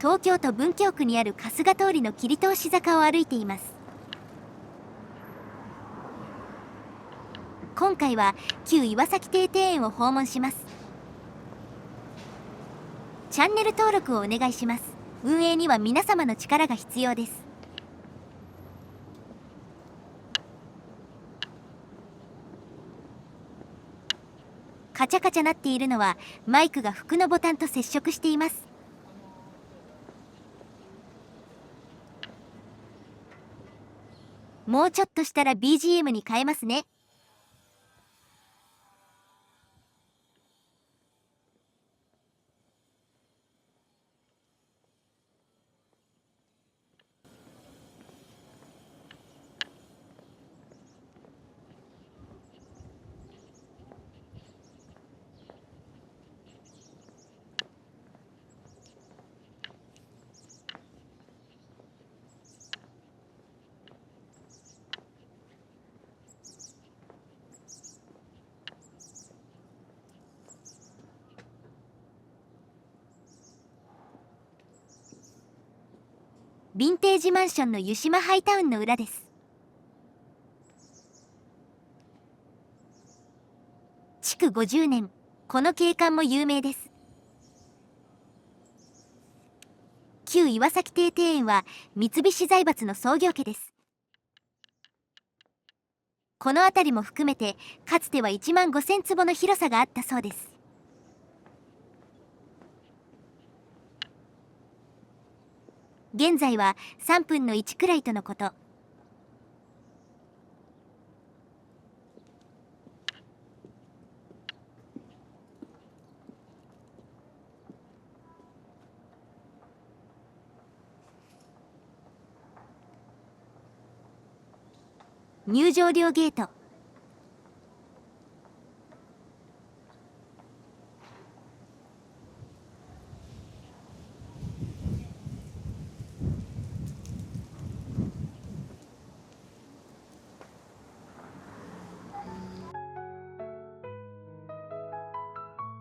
東京都文京区にある春日通りの切通坂を歩いています。今回は旧岩崎邸庭園を訪問します。チャンネル登録をお願いします。運営には皆様の力が必要です。カチャカチャ鳴っているのはマイクが服のボタンと接触しています。もうちょっとしたら BGM に変えますね。ヴィンテージマンションの湯島ハイタウンの裏です。築50年、この景観も有名です。旧岩崎邸庭園は三菱財閥の創業家です。この辺りも含めてかつては1万5000坪の広さがあったそうです。現在は3分の1くらいとのこと。入場料ゲート。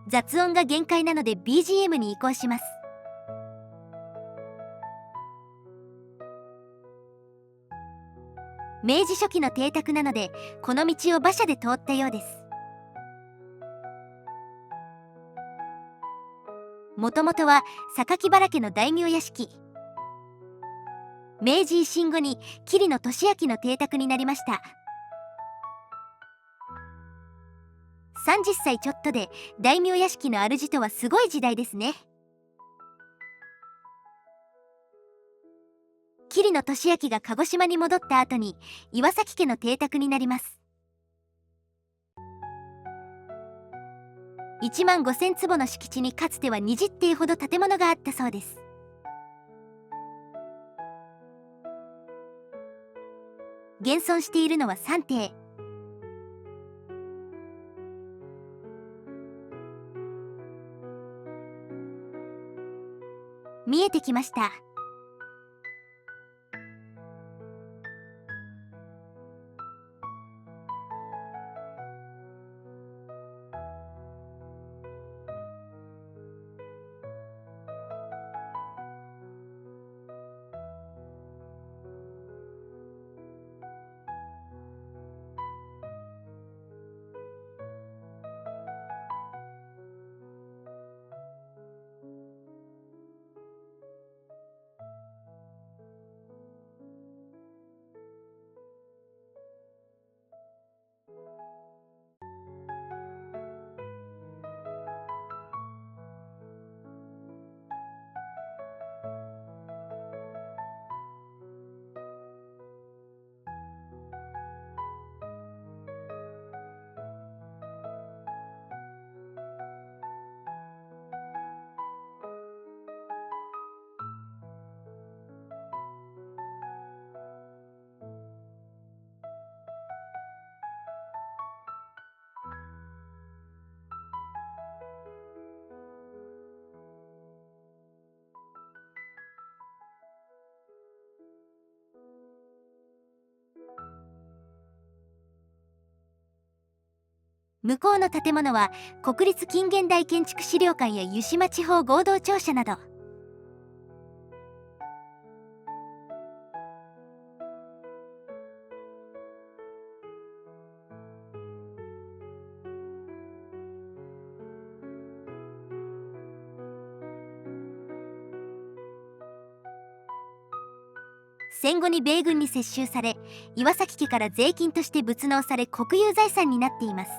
雑音が限界なので BGM に移行します。明治初期の邸宅なのでこの道を馬車で通ったようです。もともとは榊原家の大名屋敷。明治維新後に桐野俊明の邸宅になりました。30歳ちょっとで大名屋敷の主とはすごい時代ですね。桐野俊明が鹿児島に戻った後に岩崎家の邸宅になります。1万5000坪の敷地にかつては20邸ほど建物があったそうです。現存しているのは3邸。見えてきました。向こうの建物は国立近現代建築資料館や湯島地方合同庁舎など。戦後に米軍に接収され、岩崎家から税金として物納され国有財産になっています。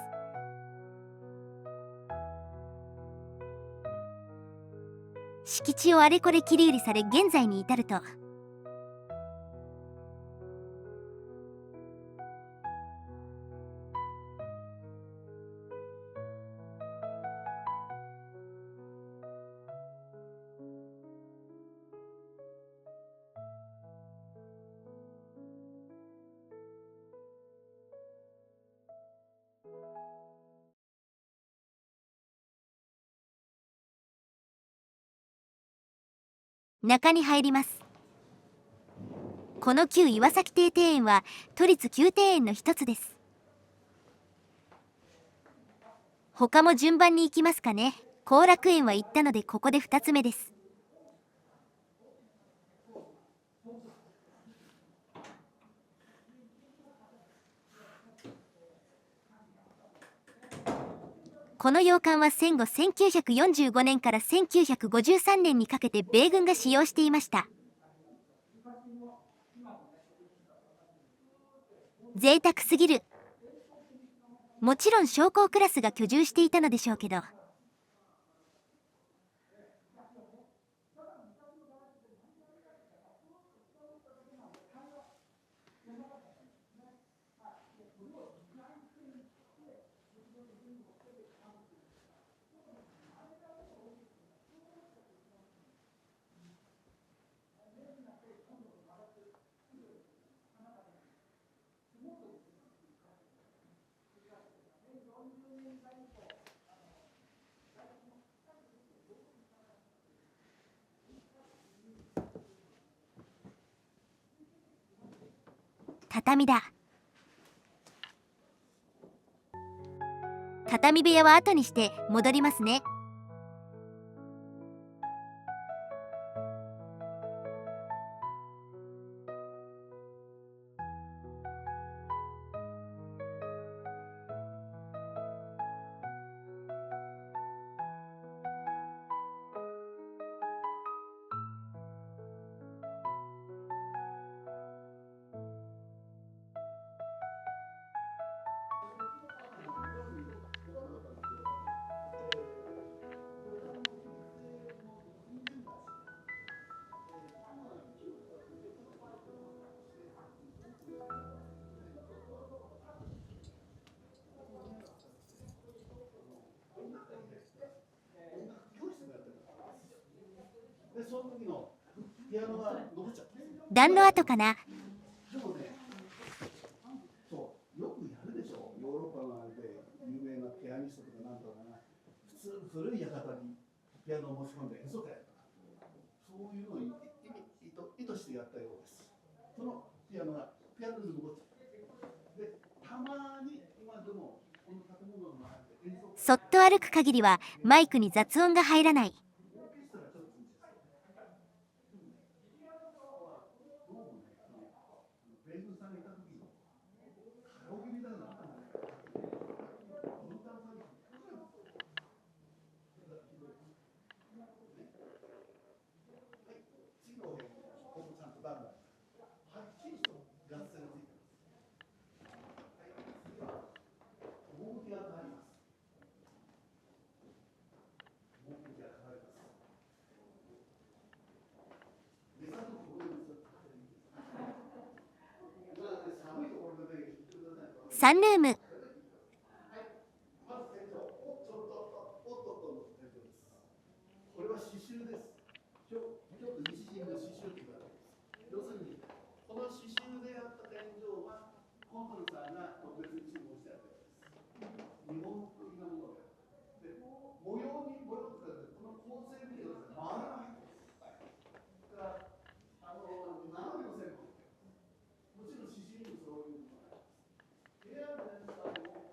敷地をあれこれ切り売りされ、現在に至ると中に入ります。この旧岩崎邸庭園は都立旧庭園の一つです。他も順番に行きますかね。後楽園は行ったのでここで2つ目です。この洋館は戦後1945年から1953年にかけて米軍が使用していました。贅沢すぎる。もちろん将校クラスが居住していたのでしょうけど、畳だ。畳部屋は後にして戻りますね。暖炉跡かな。でもね、そうよくやるでしょ。ヨーロッパのあれで有名なピアニストとかなんとかな、普通古い館にピアノを持ち込んで演奏会やった。そういうのを意図してやったようです。そのピアノで残っちゃう。で、たまに今でもこの建物の周りで演奏会。そっと歩く限りはマイクに雑音が入らない。サンルーム。これは刺繍です。京都西陣の刺繍って言われています。要するにこの刺繍であった天井はコントルさんが特別に注文してあったわけです。日本的なもので。で、模様とかでこの構成見てください。丸が入ってます。だから斜めの線ももちろん刺繍にもそういうのがあります。部屋全体を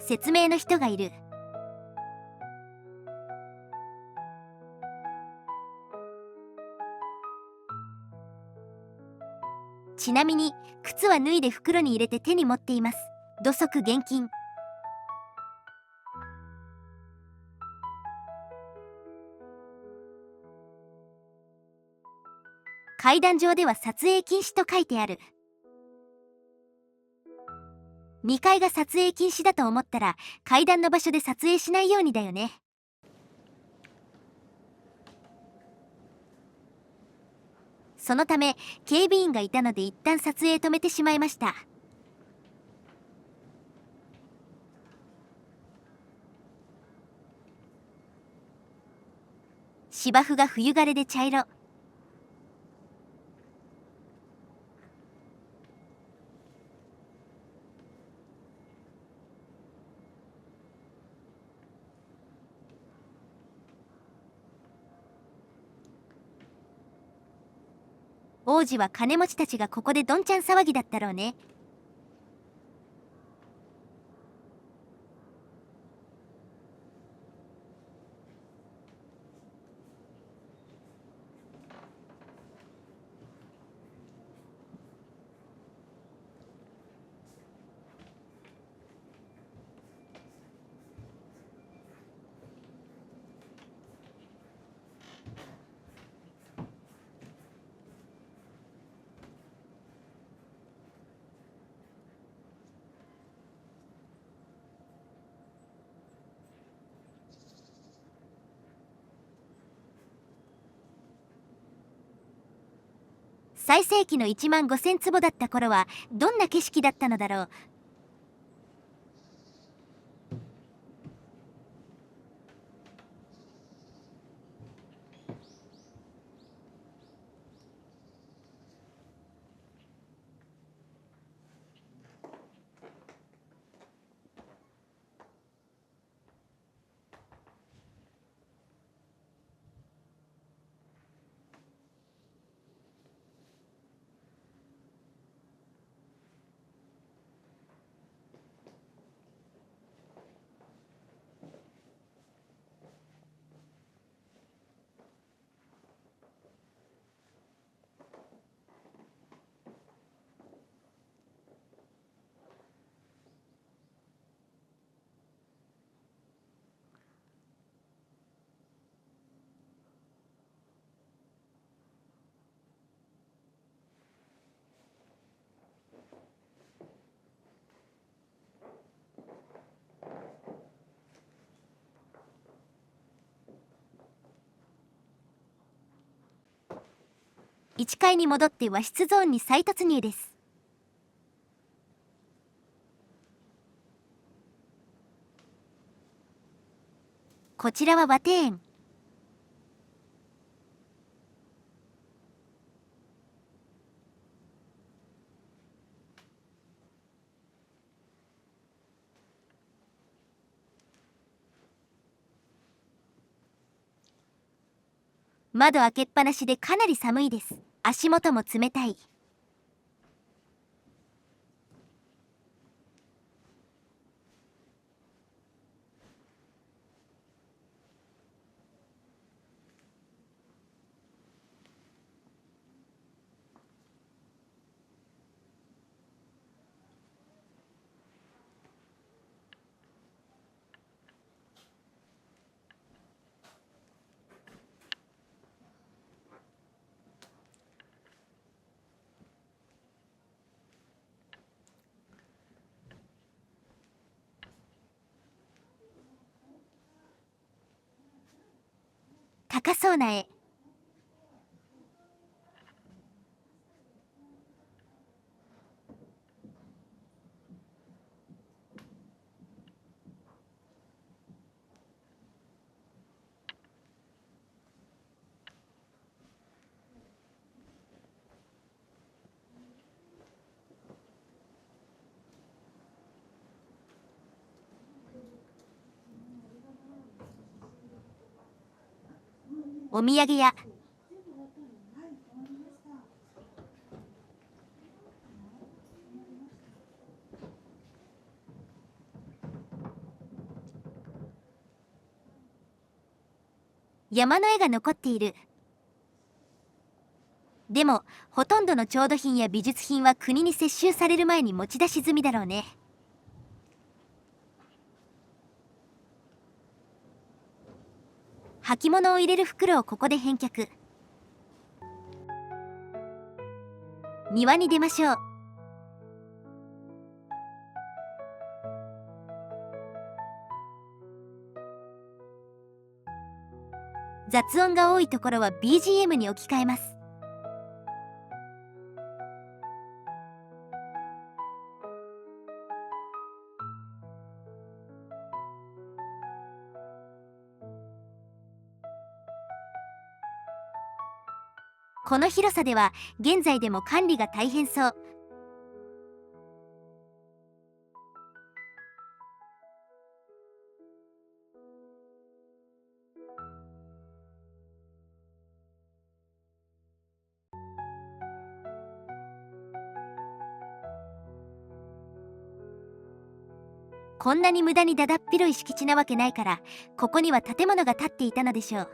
説明の人がいる。ちなみに靴は脱いで袋に入れて手に持っています。土足厳禁。階段上では撮影禁止と書いてある。2階が撮影禁止だと思ったら階段の場所で撮影しないようにだよね。そのため警備員がいたので一旦撮影止めてしまいました。芝生が冬枯れで茶色。王子は金持ちたちがここでどんちゃん騒ぎだったろうね。最盛期の1万5,000坪だった頃はどんな景色だったのだろう。1階に戻って和室ゾーンに再突入です。こちらは和庭園。窓開けっぱなしでかなり寒いです。足元も冷たい。高そうな絵。お土産屋。山の絵が残っている。でもほとんどの調度品や美術品は国に接収される前に持ち出し済みだろうね。履物を入れる袋をここで返却。庭に出ましょう。雑音が多いところは BGM に置き換えます。この広さでは現在でも管理が大変そう。こんなに無駄にだだっ広い敷地なわけないから、ここには建物が建っていたのでしょう。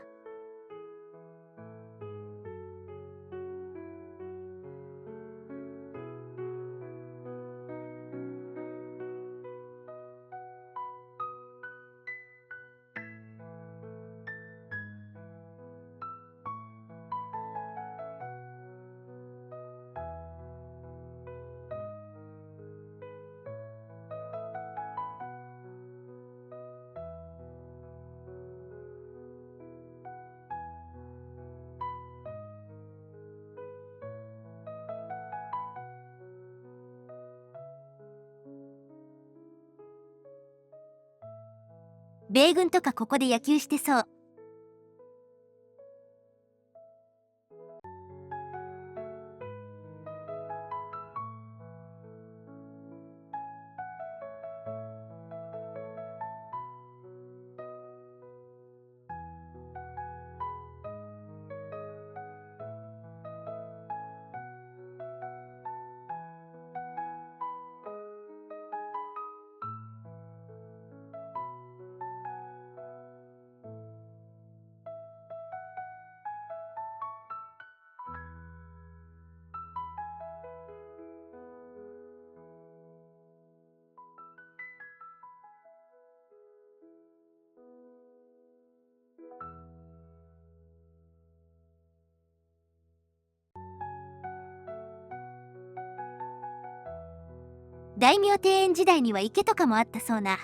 米軍とかここで野球してそう。大名庭園時代には池とかもあったそうな。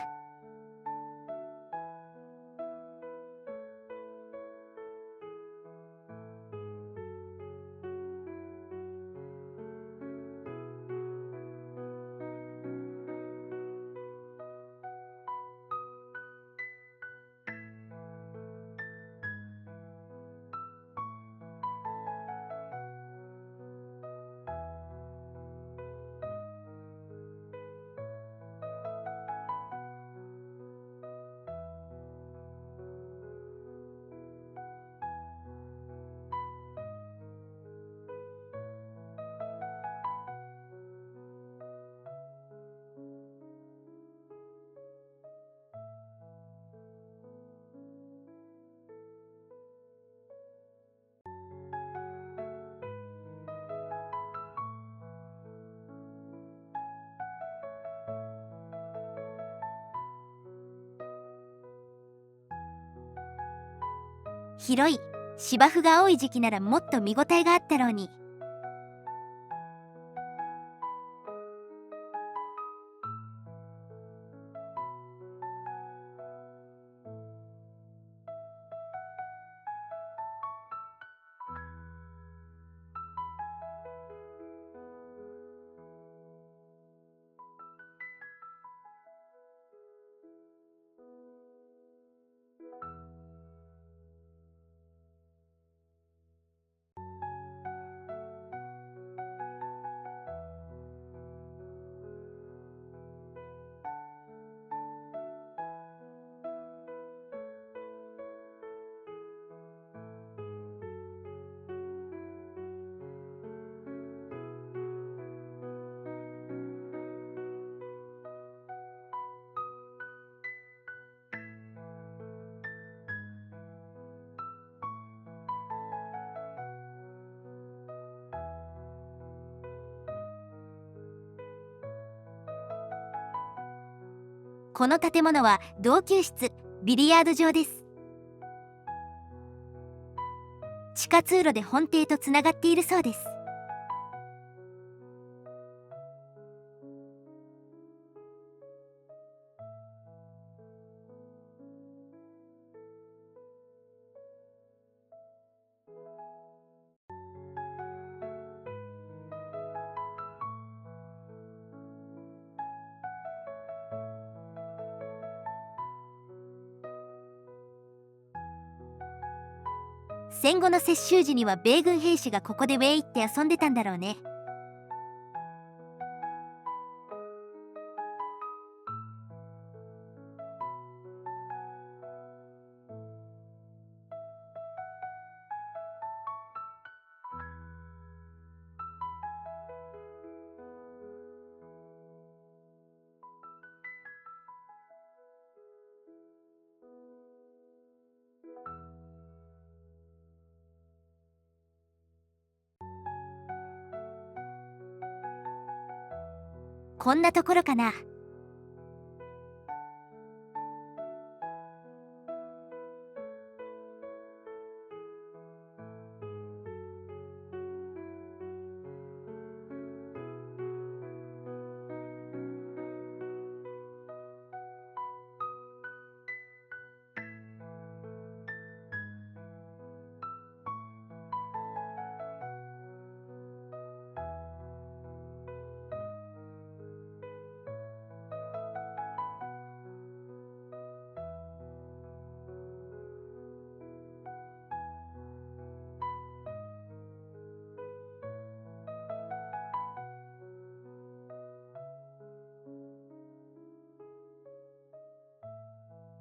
広い芝生が多い時期ならもっと見応えがあったろうに。この建物は同級室、ビリヤード場です。地下通路で本邸とつながっているそうです。戦後の接収時には米軍兵士がここでウェイって遊んでたんだろうね。こんなところかな。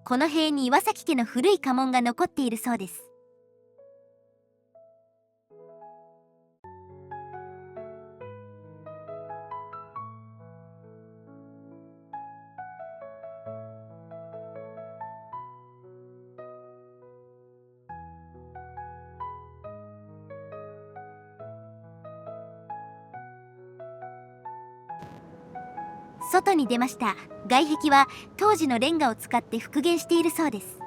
この塀に岩崎家の古い家紋が残っているそうです。外に出ました。外壁は当時のレンガを使って復元しているそうです。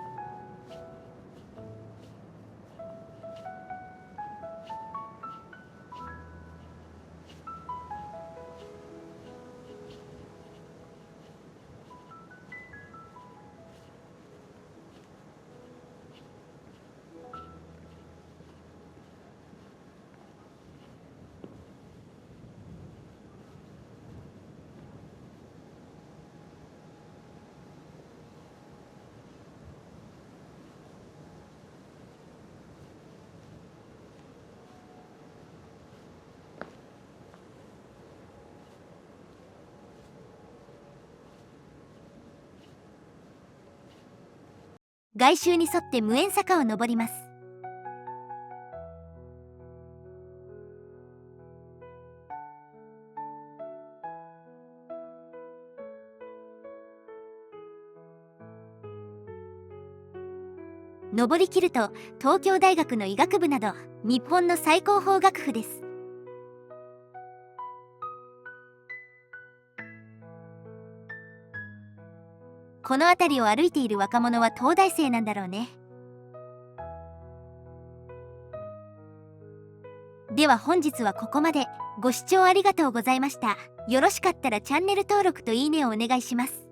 外周に沿って無縁坂を登ります。登りきると東京大学の医学部など日本の最高峰学府です。この辺りを歩いている若者は東大生なんだろうね。では本日はここまで。ご視聴ありがとうございました。よろしかったらチャンネル登録といいねをお願いします。